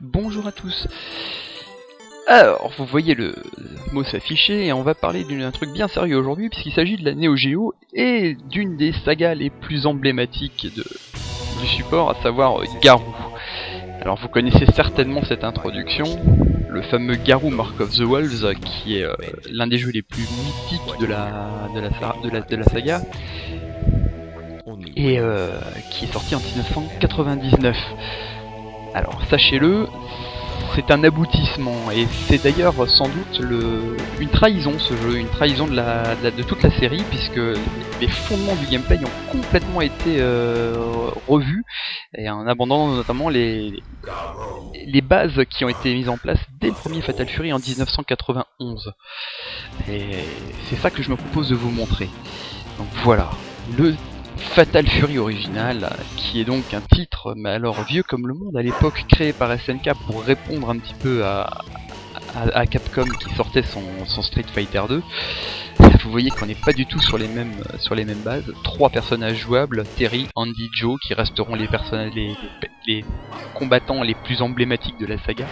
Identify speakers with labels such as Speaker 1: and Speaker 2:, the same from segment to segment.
Speaker 1: Bonjour à tous. Alors, vous voyez le mot s'afficher et on va parler d'un truc bien sérieux aujourd'hui puisqu'il s'agit de la Neo Geo et d'une des sagas les plus emblématiques du support, à savoir Garou. Alors vous connaissez certainement cette introduction, le fameux Garou Mark of the Wolves qui est l'un des jeux les plus mythiques de la saga et qui est sorti en 1999. Alors sachez-le, c'est un aboutissement et c'est d'ailleurs sans doute une trahison ce jeu, une trahison de toute la série puisque les fondements du gameplay ont complètement été revus et en abandonnant notamment les bases qui ont été mises en place dès le premier Fatal Fury en 1991. Et c'est ça que je me propose de vous montrer. Donc voilà, le Fatal Fury original, qui est donc un titre, mais alors vieux comme le monde à l'époque, créé par SNK pour répondre un petit peu à Capcom qui sortait son Street Fighter 2. Vous voyez qu'on n'est pas du tout sur les mêmes bases. 3 personnages jouables, Terry, Andy, Joe, qui resteront les combattants les plus emblématiques de la saga.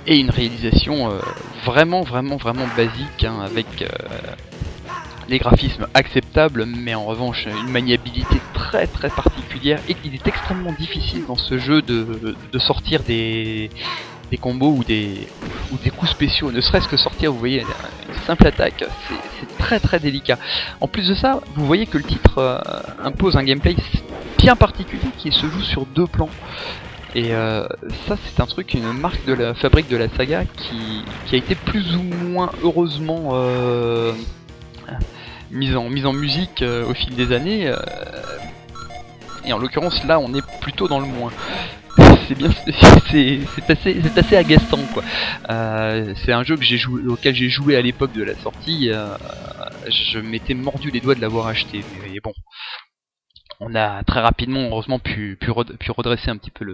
Speaker 1: Et une réalisation vraiment basique, hein, avec les graphismes acceptables, mais en revanche une maniabilité très particulière, et qu'il est extrêmement difficile dans ce jeu de sortir des combos ou des coups spéciaux, ne serait-ce que sortir, vous voyez, une simple attaque, c'est très délicat. En plus de ça, vous voyez que le titre impose un gameplay bien particulier qui se joue sur 2 plans. Et ça c'est un truc, une marque de la fabrique de la saga qui a été plus ou moins heureusement mise en musique au fil des années, et en l'occurrence là on est plutôt dans le moins. C'est assez agaçant quoi. C'est un jeu auquel j'ai joué à l'époque de la sortie, je m'étais mordu les doigts de l'avoir acheté, mais bon, on a très rapidement heureusement pu redresser un petit peu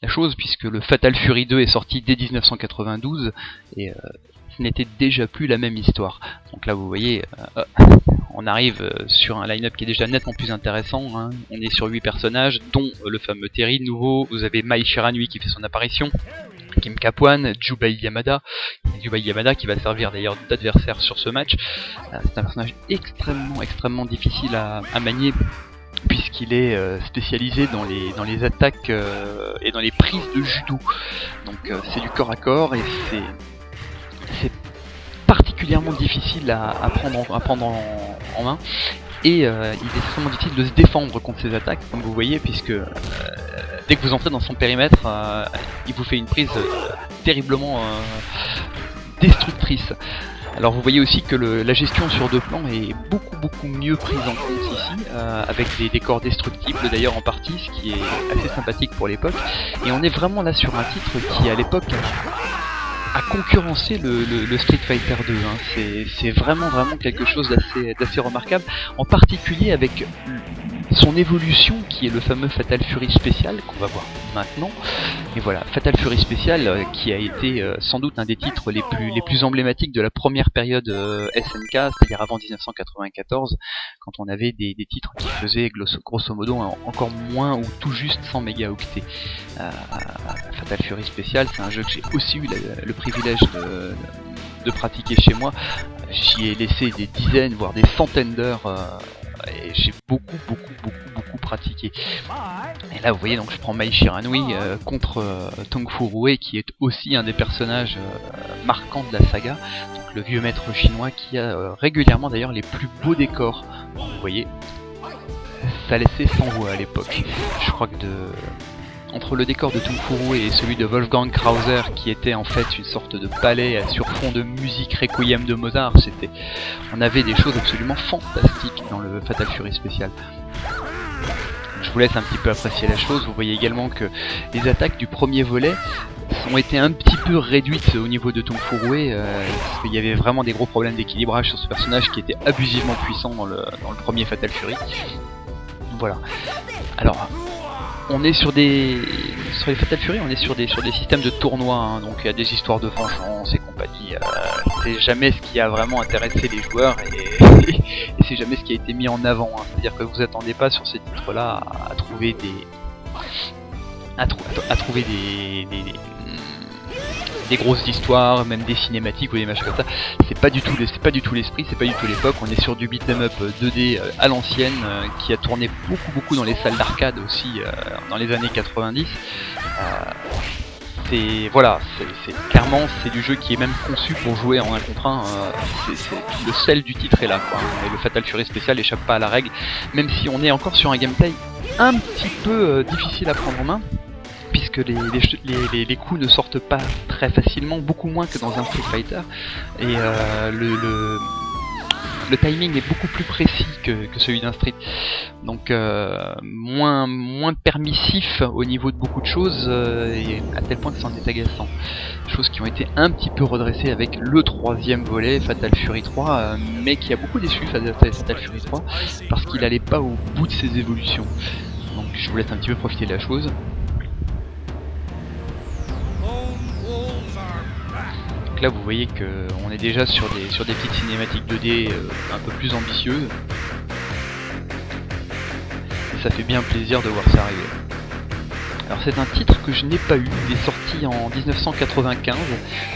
Speaker 1: la chose, puisque le Fatal Fury 2 est sorti dès 1992 et ce n'était déjà plus la même histoire. Donc là vous voyez, on arrive sur un line-up qui est déjà nettement plus intéressant, hein. On est sur 8 personnages, dont le fameux Terry nouveau. Vous avez Mai Shiranui qui fait son apparition, Kim Kapuan, Jubei Yamada qui va servir d'ailleurs d'adversaire sur ce match. C'est un personnage extrêmement difficile à manier, puisqu'il est spécialisé dans les attaques et dans les prises de judo. Donc c'est du corps à corps et c'est particulièrement difficile à prendre en main, et il est extrêmement difficile de se défendre contre ces attaques, comme vous voyez, puisque dès que vous entrez dans son périmètre, il vous fait une prise terriblement destructrice. Alors vous voyez aussi que la gestion sur 2 plans est beaucoup mieux prise en compte ici, avec des décors destructibles d'ailleurs en partie, ce qui est assez sympathique pour l'époque. Et on est vraiment là sur un titre qui à l'époque a concurrencé le Street Fighter 2, hein. C'est vraiment quelque chose d'assez remarquable, en particulier avec son évolution qui est le fameux Fatal Fury Special qu'on va voir maintenant. Et voilà, Fatal Fury Special qui a été sans doute un des titres les plus emblématiques de la première période SNK, c'est-à-dire avant 1994, quand on avait des titres qui faisaient grosso modo encore moins ou tout juste 100 mégaoctets. Fatal Fury Special, c'est un jeu que j'ai aussi eu le privilège de pratiquer chez moi. J'y ai laissé des dizaines voire des centaines d'heures, et j'ai beaucoup pratiqué. Et là vous voyez, donc je prends Mai Shiranui contre Tong Fu Rue, qui est aussi un des personnages marquants de la saga, donc le vieux maître chinois qui a régulièrement d'ailleurs les plus beaux décors. Donc, vous voyez, ça laissait sans voix à l'époque. Je crois que entre le décor de Tong Fu Rue et celui de Wolfgang Krauser, qui était en fait une sorte de palais sur fond de musique requiem de Mozart, on avait des choses absolument fantastiques dans le Fatal Fury Special. Je vous laisse un petit peu apprécier la chose. Vous voyez également que les attaques du premier volet ont été un petit peu réduites au niveau de Tong Fu Rue, parce qu'il y avait vraiment des gros problèmes d'équilibrage sur ce personnage qui était abusivement puissant dans le premier Fatal Fury. Voilà. Alors, on est sur les Fatal Fury, on est sur des systèmes de tournois, hein, donc il y a des histoires de vengeance et compagnie. C'est jamais ce qui a vraiment intéressé les joueurs, et c'est jamais ce qui a été mis en avant, hein. C'est-à-dire que vous attendez pas sur ces titres-là à trouver à trouver des grosses histoires, même des cinématiques ou des machins comme ça. C'est pas du tout l'esprit, c'est pas du tout l'époque. On est sur du beat'em up 2D à l'ancienne, qui a tourné beaucoup dans les salles d'arcade aussi dans les années 90. Clairement c'est du jeu qui est même conçu pour jouer en 1 contre 1. Le sel du titre est là, quoi. Et le Fatal Fury spécial échappe pas à la règle, même si on est encore sur un gameplay un petit peu difficile à prendre en main, puisque les coups ne sortent pas très facilement, beaucoup moins que dans un Street Fighter, et le timing est beaucoup plus précis que celui d'un Street, donc moins permissif au niveau de beaucoup de choses, et à tel point que c'en est agaçant. Choses qui ont été un petit peu redressées avec le 3e volet, Fatal Fury 3, mais qui a beaucoup déçu Fatal Fury 3, parce qu'il allait pas au bout de ses évolutions. Donc je vous laisse un petit peu profiter de la chose. Donc là vous voyez que on est déjà sur des petites cinématiques 2D un peu plus ambitieuses. Et ça fait bien plaisir de voir ça arriver. Alors c'est un titre que je n'ai pas eu, il est sorti en 1995,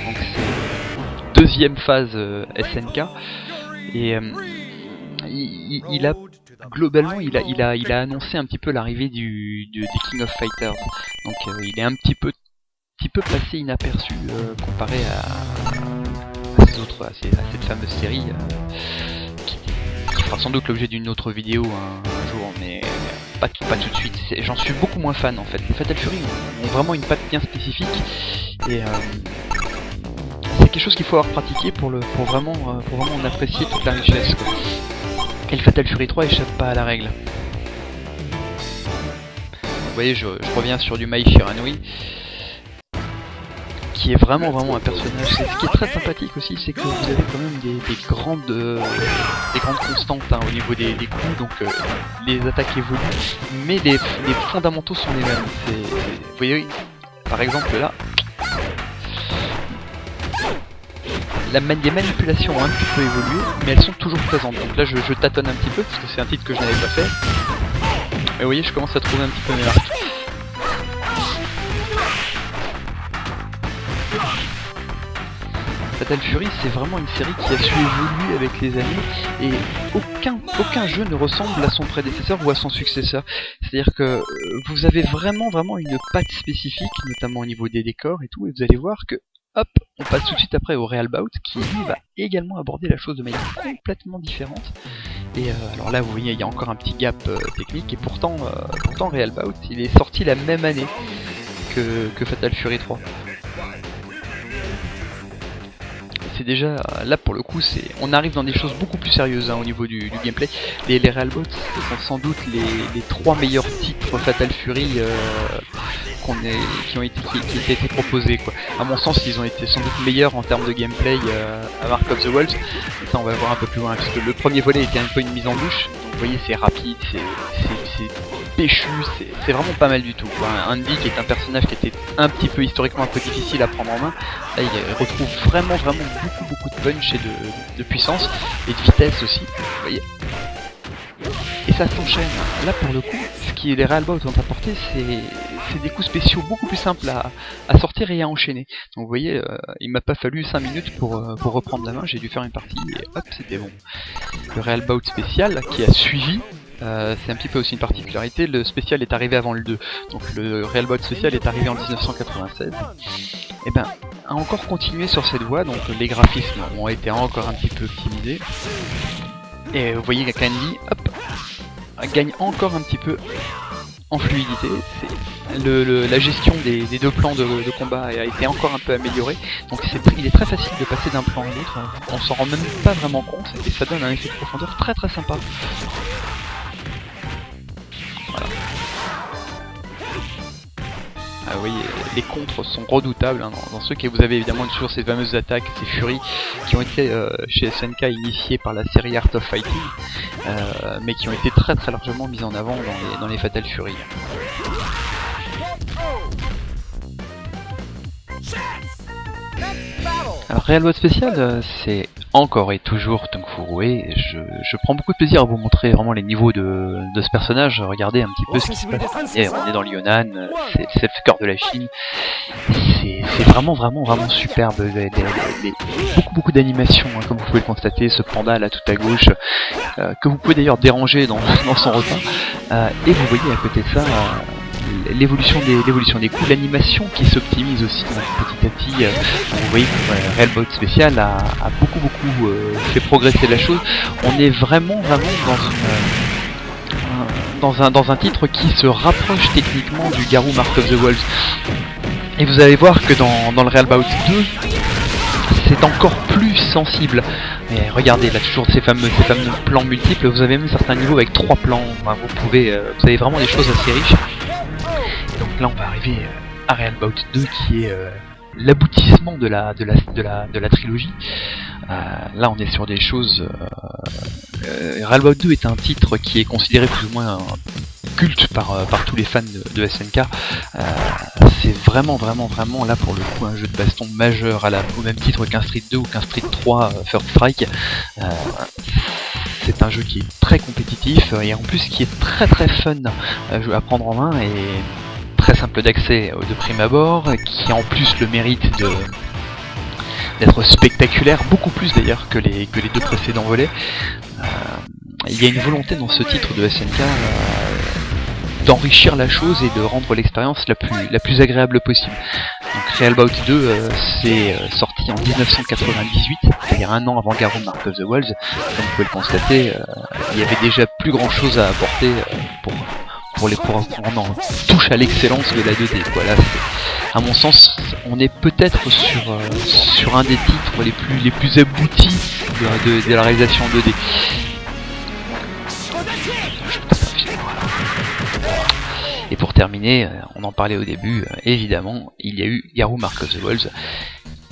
Speaker 1: donc c'est deuxième phase SNK, et il a globalement il a annoncé un petit peu l'arrivée des King of Fighters, donc il est un petit peu passé inaperçu comparé à cette fameuse série qui fera sans doute l'objet d'une autre vidéo un jour, mais pas tout de suite. J'en suis beaucoup moins fan en fait. Les Fatal Fury ont vraiment une patte bien spécifique, et c'est quelque chose qu'il faut avoir pratiqué pour vraiment en apprécier toute la richesse, quoi. Et le Fatal Fury 3 échappe pas à la règle. Vous voyez, je reviens sur du Mai Shiranui, qui est vraiment un personnage. Ce qui est très sympathique aussi, c'est que vous avez quand même des grandes constantes au niveau des coups, donc les attaques évoluent, mais les fondamentaux sont les mêmes. Vous voyez, par exemple là, les manipulations ont un petit peu évolué, mais elles sont toujours présentes. Donc là je tâtonne un petit peu, parce que c'est un titre que je n'avais pas fait. Mais vous voyez, je commence à trouver un petit peu mes marques. Fatal Fury, c'est vraiment une série qui a su évoluer avec les années, et aucun jeu ne ressemble à son prédécesseur ou à son successeur. C'est-à-dire que vous avez vraiment une patte spécifique, notamment au niveau des décors et tout, et vous allez voir que hop, on passe tout de suite après au Real Bout, qui lui va également aborder la chose de manière complètement différente. Et alors là, vous voyez, il y a encore un petit gap technique, et pourtant Real Bout, il est sorti la même année que Fatal Fury 3. C'est déjà, là pour le coup, on arrive dans des choses beaucoup plus sérieuses au niveau du gameplay. Les Real Bots sont sans doute les 3 meilleurs titres Fatal Fury qui ont été proposés, quoi. À mon sens, ils ont été sans doute meilleurs en termes de gameplay à Mark of the Wolves. Et ça, on va voir un peu plus loin, parce que le premier volet était un peu une mise en bouche. Donc, vous voyez, c'est rapide, c'est péchu, c'est vraiment pas mal du tout, quoi. Andy, qui est un personnage qui était un petit peu historiquement un peu difficile à prendre en main, là il retrouve vraiment beaucoup de punch et de puissance et de vitesse aussi, vous voyez. Et ça s'enchaîne. Là pour le coup, ce qui les Real Bout ont apporté, c'est des coups spéciaux beaucoup plus simples à sortir et à enchaîner. Donc vous voyez, il m'a pas fallu 5 minutes pour reprendre la main, j'ai dû faire une partie et hop, c'était bon. Le Real Bout spécial qui a suivi, c'est un petit peu aussi une particularité, le spécial est arrivé avant le 2, donc le Real Bout spécial est arrivé en 1996, et ben a encore continué sur cette voie, donc les graphismes ont été encore un petit peu optimisés, et vous voyez qu'Andy, hop, gagne encore un petit peu en fluidité, la gestion des 2 plans de combat a été encore un peu améliorée, donc il est très facile de passer d'un plan à l'autre, on s'en rend même pas vraiment compte, et ça donne un effet de profondeur très sympa. Voilà. Ah oui, les contres sont redoutables dans ceux, et vous avez évidemment toujours ces fameuses attaques, ces furies qui ont été chez SNK initiées par la série Art of Fighting, mais qui ont été très largement mises en avant dans les Fatal Fury. Alors Real Mode Spécial, c'est encore et toujours Tung Fu Rui. Je prends beaucoup de plaisir à vous montrer vraiment les niveaux de ce personnage. Regardez un petit peu ce qui se passe. On est dans le Yunnan, c'est le cœur de la Chine. C'est vraiment superbe. Beaucoup d'animations, hein, comme vous pouvez le constater. Ce panda là tout à gauche, que vous pouvez d'ailleurs déranger dans son repas. Et vous voyez à côté de ça l'évolution des coups, l'animation qui s'optimise aussi petit à petit. Vous voyez que Real Mode Spécial a beaucoup fait progresser la chose. On est vraiment dans un titre qui se rapproche techniquement du Garou Mark of the Wolves. Et vous allez voir que dans le Real Bout 2, c'est encore plus sensible. Mais regardez, là toujours ces fameux plans multiples, vous avez même certains niveaux avec 3 plans, enfin, vous avez vraiment des choses assez riches. Et donc là on va arriver à Real Bout 2 qui est l'aboutissement de la trilogie. Là on est sur des choses... Real Bout 2 est un titre qui est considéré plus ou moins culte par tous les fans de SNK. C'est vraiment là pour le coup un jeu de baston majeur au même titre qu'un Street 2 ou qu'un Street 3 First Strike. C'est un jeu qui est très compétitif et en plus qui est très fun à prendre en main et très simple d'accès de prime abord, qui a en plus le mérite d'être spectaculaire, beaucoup plus d'ailleurs que les deux précédents volets. Il y a une volonté dans ce titre de SNK d'enrichir la chose et de rendre l'expérience la plus agréable possible. Donc Real Bout 2 c'est sorti en 1998, c'est-à-dire un an avant Garou Mark of the Wolves. Comme vous pouvez le constater, il y avait déjà plus grand chose à apporter pour on en touche à l'excellence de la 2D. Voilà, à mon sens, on est peut-être sur un des titres les plus aboutis de la réalisation 2D. Et pour terminer, on en parlait au début, évidemment, il y a eu Garou Mark of the Wolves,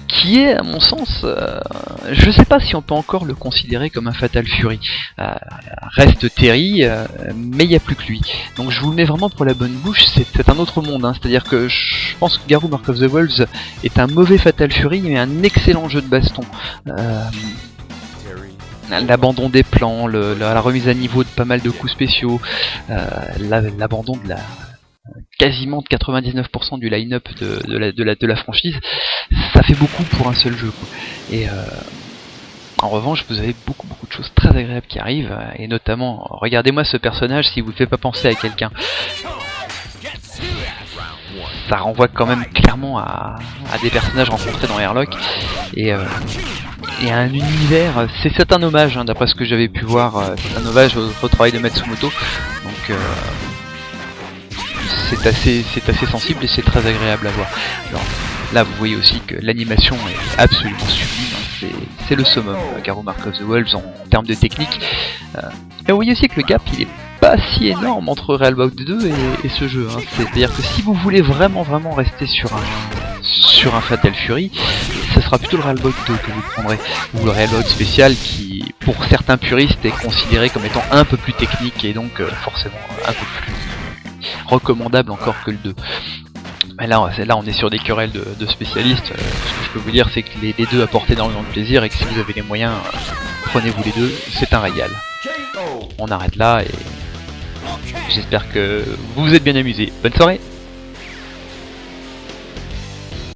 Speaker 1: qui est, à mon sens, je sais pas si on peut encore le considérer comme un Fatal Fury. Reste Terry, mais il n'y a plus que lui. Donc je vous le mets vraiment pour la bonne bouche, c'est un autre monde, hein. C'est-à-dire que je pense que Garou Mark of the Wolves est un mauvais Fatal Fury, mais un excellent jeu de baston. L'abandon des plans, la remise à niveau de pas mal de coups spéciaux, l'abandon de quasiment de 99% du line-up de la franchise, ça fait beaucoup pour un seul jeu, quoi. Et en revanche, vous avez beaucoup de choses très agréables qui arrivent, et notamment, regardez-moi ce personnage, si vous ne fait pas penser à quelqu'un. Ça renvoie quand même clairement à des personnages rencontrés dans Airlock, et à un univers, c'est un hommage, hein, d'après ce que j'avais pu voir, c'est un hommage au travail de Matsumoto, donc c'est assez sensible et c'est très agréable à voir. Alors, là vous voyez aussi que l'animation est absolument sublime, hein, c'est le summum, Garou Mark of the Wolves en termes de technique. Et vous voyez aussi que le gap il est pas si énorme entre Real Bout 2 et ce jeu, hein. C'est-à-dire que si vous voulez vraiment rester sur un Fatal Fury, ce sera plutôt le Real Bout 2 que vous prendrez, ou le Real Bout Spécial qui, pour certains puristes, est considéré comme étant un peu plus technique et donc forcément un peu plus recommandable encore que le 2. Mais là on est sur des querelles de spécialistes. Ce que je peux vous dire, c'est que les deux apportent énormément de plaisir et que si vous avez les moyens, prenez-vous les deux, c'est un régal. On arrête là et j'espère que vous vous êtes bien amusés. Bonne soirée.